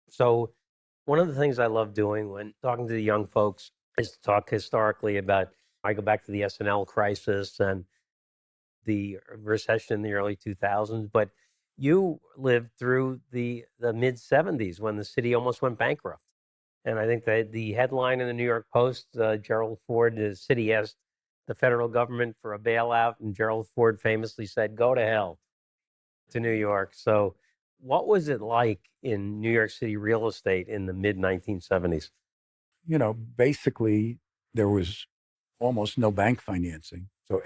So one of the things I love doing when talking to the young folks is to talk historically about, I go back to the S&L crisis and the recession in the early 2000s, but you lived through the mid 70s when the city almost went bankrupt. And I think that the headline in the New York Post, Gerald Ford, the city asked the federal government for a bailout, and Gerald Ford famously said, "Go to hell," to New York. So, what was it like in New York City real estate in the mid 1970s? Basically, there was almost no bank financing. So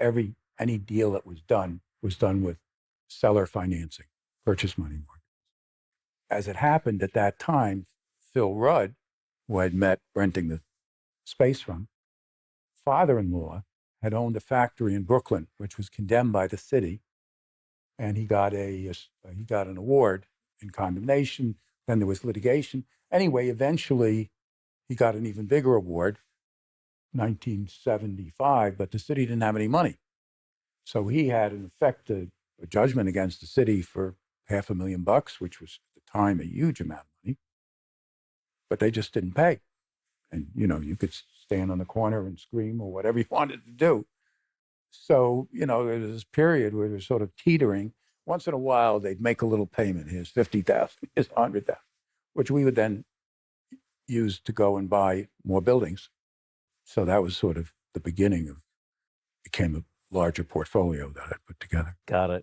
any deal that was done with seller financing, purchase money mortgage. As it happened at that time, Phil Rudd, who I'd met renting the space from, father-in-law had owned a factory in Brooklyn, which was condemned by the city, and he got an award in condemnation. Then there was litigation. Anyway, eventually he got an even bigger award, 1975, but the city didn't have any money. So he had, in effect, a judgment against the city for $500,000, which was at the time a huge amount of money, but they just didn't pay. And, you could stand on the corner and scream or whatever you wanted to do. So, there was this period where they're sort of teetering. Once in a while, they'd make a little payment. Here's 50,000, here's 100,000, which we would then use to go and buy more buildings. So that was sort of the beginning became a larger portfolio that I put together. Got it.